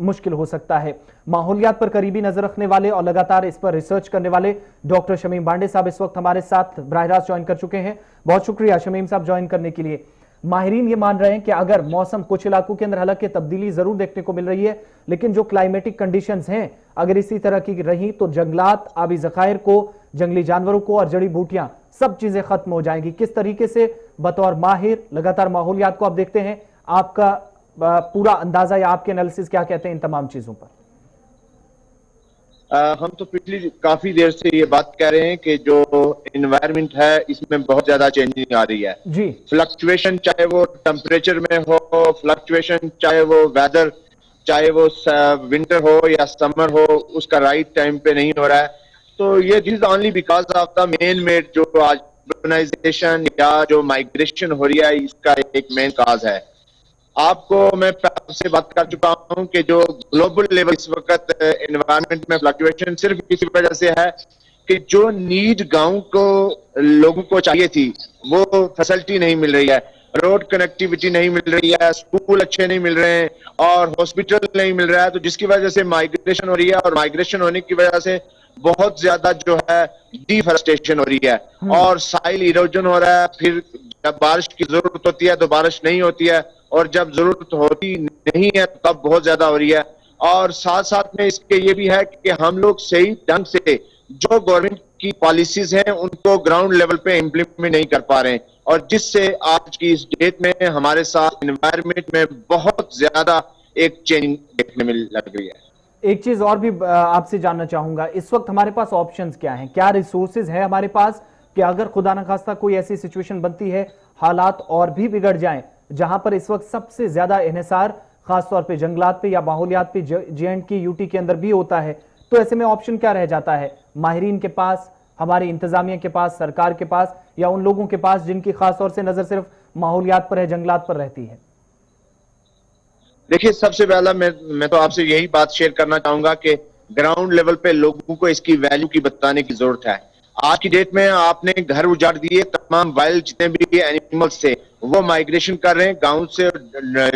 मुश्किल हो सकता है। माहौलियात पर करीबी नजर रखने वाले और लगातार इस पर रिसर्च करने वाले डॉक्टर शमीम बांडे साहब इस वक्त हमारे साथ बराह रास्त ज्वाइन कर चुके हैं। बहुत शुक्रिया शमीम साहब ज्वाइन करने के लिए। माहिरीन ये मान रहे हैं कि अगर मौसम कुछ इलाकों के अंदर हालांकि तब्दीली जरूर देखने को मिल रही है, लेकिन जो क्लाइमेटिक कंडीशंस हैं अगर इसी तरह की रही तो जंगलात, आबी ज़खायर को, जंगली जानवरों को और जड़ी बूटियां सब चीजें खत्म हो जाएंगी। किस तरीके से बतौर माहिर लगातार माहौलियात को आप देखते हैं, आपका पूरा अंदाजा या आपके एनालिसिस क्या कहते हैं इन तमाम चीजों पर? हम तो पिछली काफी देर से ये बात कह रहे हैं कि जो एनवायरनमेंट है इसमें बहुत ज्यादा चेंजिंग आ रही है जी। फ्लक्चुएशन, चाहे वो टेम्परेचर में हो, फ्लक्चुएशन चाहे वो वेदर, चाहे वो विंटर हो या समर हो, उसका राइट टाइम पे नहीं हो रहा है। तो ये this only because of the main made जो आज अर्बनाइजेशन या जो माइग्रेशन हो रही है, इसका एक मेन काज है। आपको मैं आपसे बात कर चुका हूं कि जो ग्लोबल लेवल इस वक्त एनवायरनमेंट में फ्लक्चुएशन सिर्फ इसी वजह से है कि जो नीड गांव को लोगों को चाहिए थी वो फैसिलिटी नहीं मिल रही है, रोड कनेक्टिविटी नहीं मिल रही है, स्कूल अच्छे नहीं मिल रहे हैं और हॉस्पिटल नहीं मिल रहा है, तो जिसकी वजह से माइग्रेशन हो रही है और माइग्रेशन होने की वजह से बहुत ज्यादा जो है डिफॉरेस्टेशन हो रही है और साइल इरोजन हो रहा है। फिर जब बारिश की जरूरत होती है तो बारिश नहीं होती है और जब जरूरत होती नहीं है तब बहुत ज्यादा हो रही है। और साथ साथ में इसके ये भी है कि हम लोग सही ढंग से जो गवर्नमेंट की पॉलिसीज हैं उनको ग्राउंड लेवल पे इम्प्लीमेंट नहीं कर पा रहे हैं और जिससे आज की इस डेट में हमारे साथ एनवायरनमेंट में बहुत ज्यादा एक चेंज देखने में लग रही है। एक चीज और भी आपसे जानना चाहूंगा, इस वक्त हमारे पास ऑप्शंस क्या हैं, क्या रिसोर्सेज है हमारे पास कि अगर खुदा न खास्ता कोई ऐसी सिचुएशन बनती है, हालात और भी बिगड़ जाएं, जहां पर इस वक्त सबसे ज्यादा इन्हिसार खासतौर पे जंगलात पे या माहौलियात पे जे&के यूटी के अंदर भी होता है, तो ऐसे में ऑप्शन क्या रह जाता है माहिरीन के पास, हमारी इंतजामिया के पास, सरकार के पास या उन लोगों के पास जिनकी खासतौर से नजर सिर्फ माहौलियात पर है, जंगलात पर रहती है? देखिए, सबसे पहला मैं तो आपसे यही बात शेयर करना चाहूंगा कि ग्राउंड लेवल पे लोगों को इसकी वैल्यू की बताने की जरूरत है। आज की डेट में आपने घर उजाड़ दिए, तमाम वाइल्ड जितने भी एनिमल्स थे वो माइग्रेशन कर रहे हैं, गांव से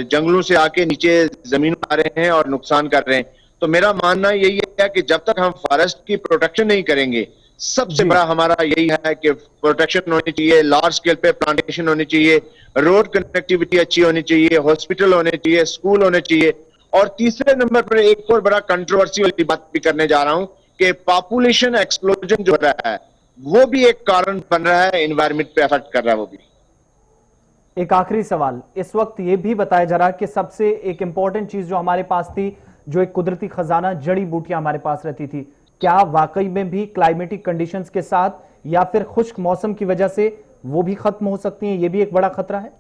जंगलों से आके नीचे जमीन आ रहे हैं और नुकसान कर रहे हैं। तो मेरा मानना यही है कि जब तक हम फॉरेस्ट की प्रोटेक्शन नहीं करेंगे, सबसे बड़ा हमारा यही है कि प्रोटेक्शन होनी चाहिए, लार्ज स्केल पे प्लांटेशन होनी चाहिए, रोड कनेक्टिविटी अच्छी होनी चाहिए, हॉस्पिटल होने चाहिए, स्कूल होने चाहिए। और तीसरे नंबर पर एक और बड़ा कंट्रोवर्सी वाली बात भी करने जा रहा हूं कि पॉपुलेशन एक्सप्लोजन जो हो रहा है वो भी एक कारण बन रहा है, एनवायरनमेंट पे इफेक्ट कर रहा है वो भी। एक आखिरी सवाल, इस वक्त ये भी बताया जा रहा है कि सबसे एक इंपॉर्टेंट चीज जो हमारे पास थी, जो एक कुदरती खजाना, जड़ी बूटियां हमारे पास रहती थी, क्या वाकई में भी क्लाइमेटिक कंडीशंस के साथ या फिर खुश्क मौसम की वजह से वो भी खत्म हो सकती हैं? ये भी एक बड़ा खतरा है।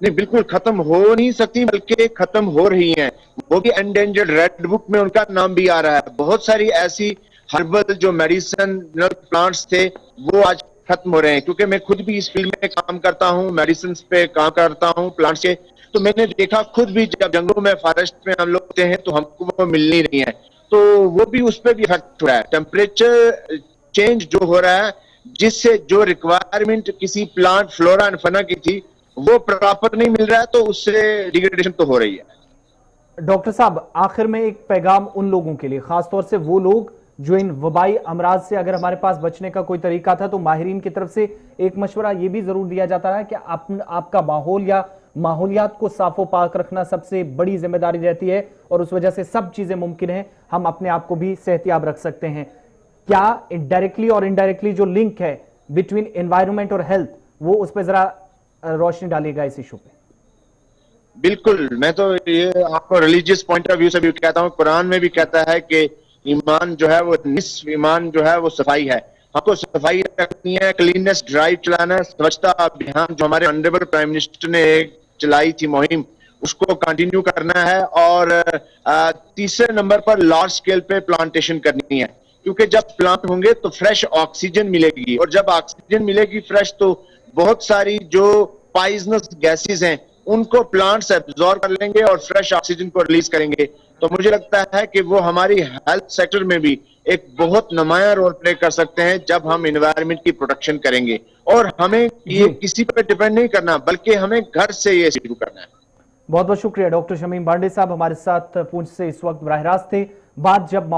नहीं, बिल्कुल खत्म हो नहीं सकती, बल्कि खत्म हो रही हैं। वो भी एंडेंजर्ड रेड बुक में उनका नाम भी आ रहा है। बहुत सारी ऐसी हर्बल जो मेडिसिनल प्लांट्स थे वो आज खत्म हो रहे हैं, क्योंकि मैं खुद भी इस फील्ड में काम करता हूं, मेडिसिन पे काम करता हूं, प्लांट्स के। तो मैंने देखा खुद भी, जब जंगलों में, फॉरेस्ट में हम लोग होते हैं तो हमको वो मिलनी नहीं है, तो वो भी उस पर भी इफेक्ट हो रहा है। टेम्परेचर चेंज जो हो रहा है, जिससे जो रिक्वायरमेंट किसी प्लांट फ्लोरा एंड फना की थी वो प्रॉपर नहीं मिल रहा है, तो उससे डिग्रेडेशन तो हो रही है। डॉक्टर साहब, आखिर में एक पैगाम उन लोगों के लिए, खासतौर से वो लोग जो इन वबाई अमराज से अगर हमारे पास बचने का कोई तरीका था तो माहिरीन की तरफ से एक मशवरा ये भी जरूर दिया जाता है कि आपका माहौल या माहौलियात को साफो पाक रखना सबसे बड़ी जिम्मेदारी रहती है और उस वजह से सब चीजें मुमकिन है, हम अपने आप को भी सेहतियाब रख सकते हैं। क्या डायरेक्टली और इनडायरेक्टली जो लिंक है बिटवीन एनवायरनमेंट और हेल्थ, वो उस पर जरा रोशनी डालिएगा इस इशू पे? बिल्कुल, मैं तो ये आपको रिलीजियस पॉइंट ऑफ व्यू से भी कहता हूँ, कुरान में भी कहता है कि ईमान जो है वो निस्फ ईमान जो है वो सफाई है। हमको सफाई रखनी है, क्लीननेस ड्राइव चलाना है, स्वच्छता अभियान जो हमारे ऑनरेबल प्राइम मिनिस्टर ने चलाई थी मुहिम, उसको कंटिन्यू करना है। और तीसरे नंबर पर लार्ज स्केल पे प्लांटेशन करनी है, क्योंकि जब प्लांट होंगे तो फ्रेश ऑक्सीजन मिलेगी और जब ऑक्सीजन मिलेगी फ्रेश, तो बहुत सारी जो पॉइजनस गैसेस हैं उनको प्लांट्स एब्जॉर्ब कर लेंगे और फ्रेश ऑक्सीजन को रिलीज करेंगे। तो मुझे लगता है कि वो हमारी हेल्थ सेक्टर में भी एक बहुत नुमाया रोल प्ले कर सकते हैं जब हम एनवायरनमेंट की प्रोटेक्शन करेंगे। और हमें ये किसी पर डिपेंड नहीं करना, बल्कि हमें घर से ये शुरू करना है। बहुत बहुत शुक्रिया डॉक्टर शमीम बांडे साहब हमारे साथ पूंछ से इस वक्त बराह रास्त थे। बात जब